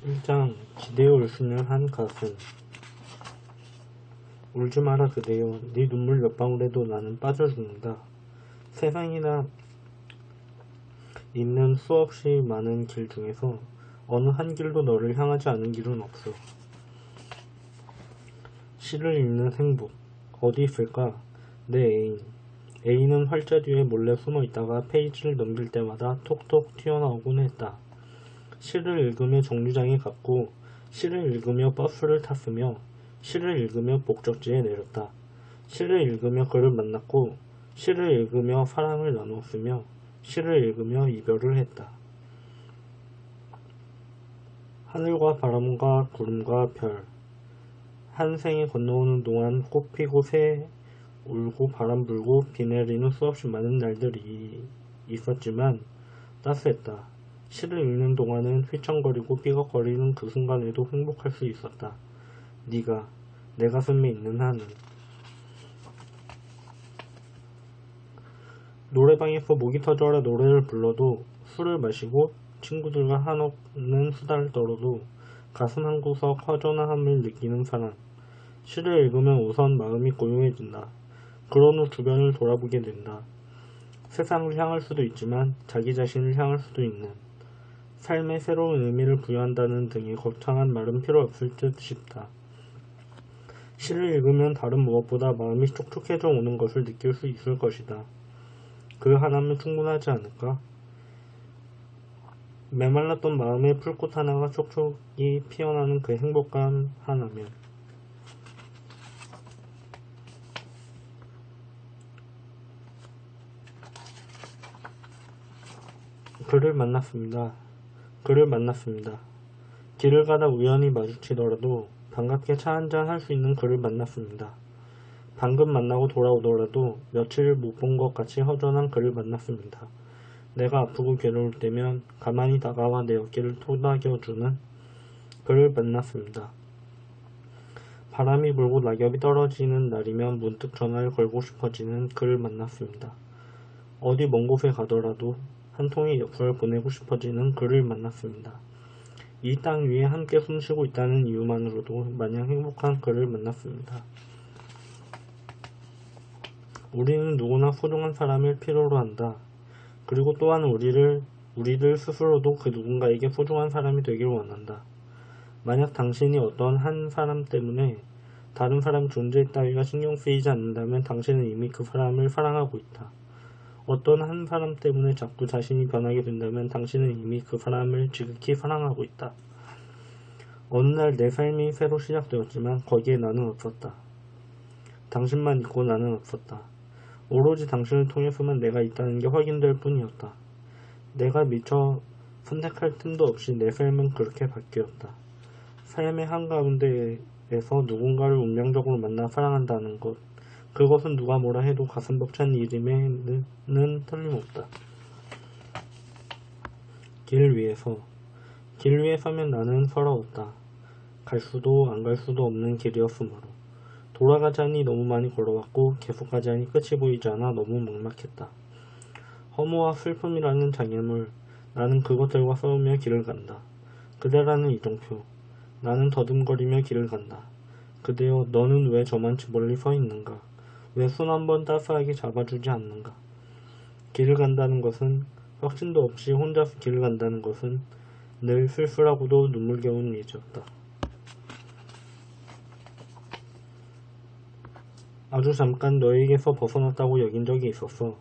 1장 기대어 울수는 한 가슴. 울지 마라 그대여, 네 눈물 몇 방울에도 나는 빠져 죽는다. 세상이나 있는 수없이 많은 길 중에서 어느 한 길도 너를 향하지 않은 길은 없어. 시를 읽는 행복 어디 있을까? 내 애인. 애인은 활자 뒤에 몰래 숨어 있다가 페이지를 넘길 때마다 톡톡 튀어나오곤 했다. 시를 읽으며 정류장에 갔고, 시를 읽으며 버스를 탔으며, 시를 읽으며 목적지에 내렸다. 시를 읽으며 그를 만났고, 시를 읽으며 사랑을 나누었으며, 시를 읽으며 이별을 했다. 하늘과 바람과 구름과 별. 한 생에 건너오는 동안 꽃 피고 새 울고 바람 불고 비 내리는 수없이 많은 날들이 있었지만 따스했다. 시를 읽는 동안은 휘청거리고 삐걱거리는 그 순간에도 행복할 수 있었다. 네가 내 가슴에 있는 한은. 노래방에서 목이 터져라 노래를 불러도, 술을 마시고 친구들과 한없는 수다를 떨어도 가슴 한구석 허전함을 느끼는 사람. 시를 읽으면 우선 마음이 고요해진다. 그런 후 주변을 돌아보게 된다. 세상을 향할 수도 있지만 자기 자신을 향할 수도 있는, 삶에 새로운 의미를 부여한다는 등의 거창한 말은 필요 없을 듯 싶다. 시를 읽으면 다른 무엇보다 마음이 촉촉해져 오는 것을 느낄 수 있을 것이다. 그 하나면 충분하지 않을까? 메말랐던 마음에 풀꽃 하나가 촉촉이 피어나는 그 행복감 하나면. 그를 만났습니다. 길을 가다 우연히 마주치더라도 반갑게 차 한잔 할 수 있는 그를 만났습니다. 방금 만나고 돌아오더라도 며칠 못 본 것 같이 허전한 그를 만났습니다. 내가 아프고 괴로울 때면 가만히 다가와 내 어깨를 토닥여주는 그를 만났습니다. 바람이 불고 낙엽이 떨어지는 날이면 문득 전화를 걸고 싶어지는 그를 만났습니다. 어디 먼 곳에 가더라도 한 통의 엽서를 보내고 싶어지는 그를 만났습니다. 이 땅 위에 함께 숨쉬고 있다는 이유만으로도 마냥 행복한 그를 만났습니다. 우리는 누구나 소중한 사람을 필요로 한다. 그리고 또한 우리들 스스로도 그 누군가에게 소중한 사람이 되길 원한다. 만약 당신이 어떤 한 사람 때문에 다른 사람 존재 따위가 신경 쓰이지 않는다면 당신은 이미 그 사람을 사랑하고 있다. 어떤 한 사람 때문에 자꾸 자신이 변하게 된다면 당신은 이미 그 사람을 지극히 사랑하고 있다. 어느 날 내 삶이 새로 시작되었지만 거기에 나는 없었다. 당신만 있고 나는 없었다. 오로지 당신을 통해서만 내가 있다는 게 확인될 뿐이었다. 내가 미처 선택할 틈도 없이 내 삶은 그렇게 바뀌었다. 삶의 한가운데에서 누군가를 운명적으로 만나 사랑한다는 것, 그것은 누가 뭐라 해도 가슴 벅찬 일임에는 틀림없다. 길 위에 서면 나는 서러웠다. 갈 수도 안 갈 수도 없는 길이었으므로. 돌아가자니 너무 많이 걸어왔고 계속 가자니 끝이 보이지 않아 너무 막막했다. 허무와 슬픔이라는 장애물, 나는 그것들과 싸우며 길을 간다. 그대라는 이정표, 나는 더듬거리며 길을 간다. 그대여, 너는 왜 저만치 멀리 서 있는가? 왜 손 한번 따스하게 잡아주지 않는가? 길을 간다는 것은, 확신도 없이 혼자서 길을 간다는 것은 늘 쓸쓸하고도 눈물겨운 일이었다. 아주 잠깐 너에게서 벗어났다고 여긴 적이 있었어.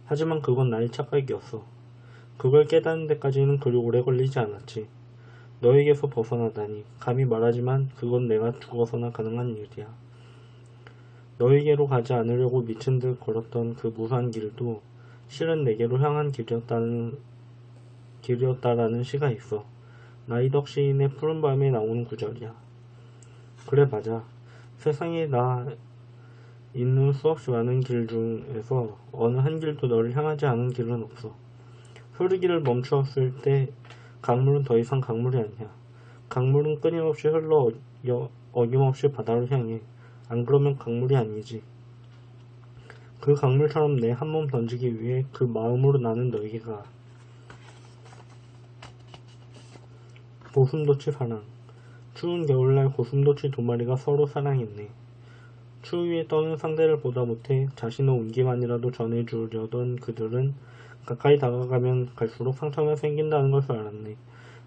하지만 그건 나의 착각이었어. 그걸 깨닫는 데까지는 그리 오래 걸리지 않았지. 너에게서 벗어나다니, 감히 말하지만 그건 내가 죽어서나 가능한 일이야. 너에게로 가지 않으려고 미친 듯 걸었던 그 무수한 길도 실은 내게로 향한 길이었다라는 시가 있어. 나이덕 시인의 푸른밤에 나오는 구절이야. 그래, 맞아. 세상에 나 있는 수없이 많은 길 중에서 어느 한 길도 너를 향하지 않은 길은 없어. 흐르기를 멈추었을 때 강물은 더 이상 강물이 아니야. 강물은 끊임없이 흘러 어김없이 바다를 향해. 안 그러면 강물이 아니지. 그 강물처럼 내 한 몸 던지기 위해 그 마음으로 나는 너에게 가. 고슴도치 사랑. 추운 겨울날 고슴도치 두 마리가 서로 사랑했네. 추위에 떠는 상대를 보다 못해 자신의 온기만이라도 전해주려던 그들은 가까이 다가가면 갈수록 상처가 생긴다는 것을 알았네.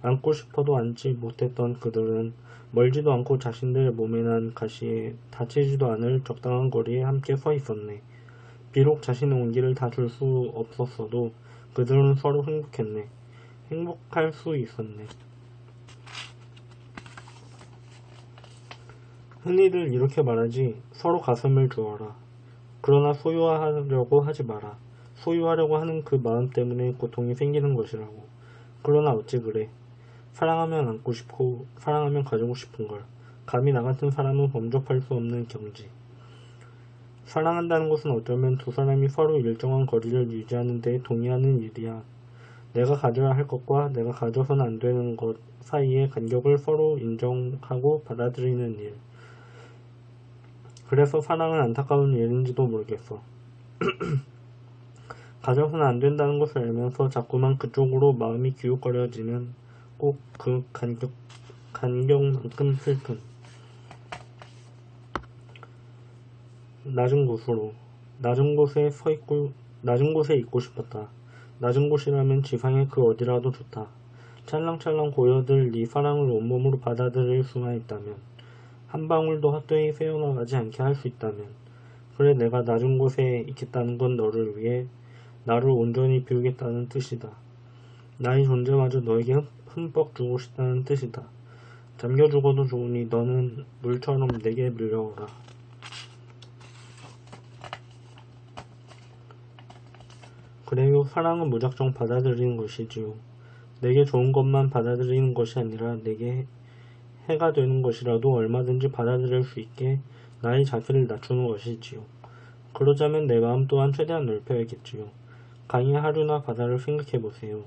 안고 싶어도 안지 못했던 그들은 멀지도 않고 자신들 몸에 난 가시에 다치지도 않을 적당한 거리에 함께 서 있었네. 비록 자신의 온기를 다 줄 수 없었어도 그들은 서로 행복했네. 행복할 수 있었네. 흔히들 이렇게 말하지. 서로 가슴을 주어라. 그러나 소유하려고 하지 마라. 소유하려고 하는 그 마음 때문에 고통이 생기는 것이라고. 그러나 어찌 그래. 사랑하면 안고 싶고 사랑하면 가지고 싶은 걸. 감히 나 같은 사람은 범접할 수 없는 경지. 사랑한다는 것은 어쩌면 두 사람이 서로 일정한 거리를 유지하는 데 동의하는 일이야. 내가 가져야 할 것과 내가 가져서는 안 되는 것 사이의 간격을 서로 인정하고 받아들이는 일. 그래서 사랑은 안타까운 일인지도 모르겠어. 가져서는 안 된다는 것을 알면서 자꾸만 그쪽으로 마음이 기웃거려지는 꼭 그 간격만큼 슬픈 낮은 곳으로 낮은 곳에 있고 싶었다. 낮은 곳이라면 지상의 그 어디라도 좋다. 찰랑찰랑 고여들 네 사랑을 온몸으로 받아들일 수만 있다면, 한 방울도 헛되이 새어나가지 않게 할 수 있다면, 그래 내가 낮은 곳에 있겠다는 건 너를 위해 나를 온전히 비우겠다는 뜻이다. 나의 존재마저 너에게 흠뻑 주고 싶다는 뜻이다. 잠겨 죽어도 좋으니 너는 물처럼 내게 밀려오라. 그래요. 사랑은 무작정 받아들이는 것이지요. 내게 좋은 것만 받아들이는 것이 아니라 내게 해가 되는 것이라도 얼마든지 받아들일 수 있게 나의 자세를 낮추는 것이지요. 그러자면 내 마음 또한 최대한 넓혀야겠지요. 강의 하류나 바다를 생각해보세요.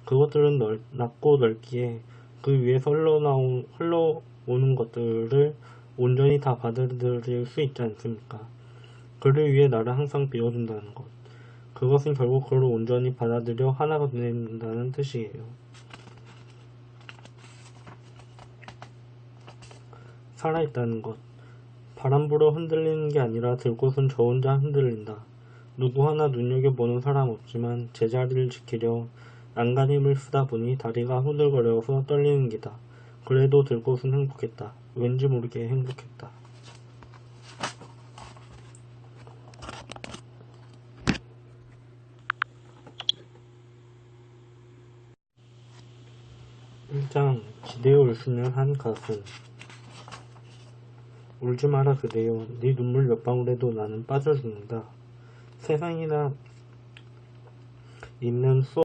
그것들은 낮고 넓기에 그 위에서 흘러오는 것들을 온전히 다 받아들일 수 있지 않습니까? 그를 위해 나를 항상 비워둔다는 것. 그것은 결국 그를 온전히 받아들여 하나가 된다는 뜻이에요. 살아있다는 것. 바람 불어 흔들리는 게 아니라 들꽃은 저 혼자 흔들린다. 누구 하나 눈여겨보는 사람 없지만 제자리를 지키려 안간힘을 쓰다 보니 다리가 후들거려서 떨리는 기다. 그래도 들꽃은 행복했다. 왠지 모르게 행복했다. 일장 기대어 울수는 한 가슴. 울지 마라 그대여. 네 눈물 몇 방울에도 나는 빠져 죽는다. 세상이나 있는 수없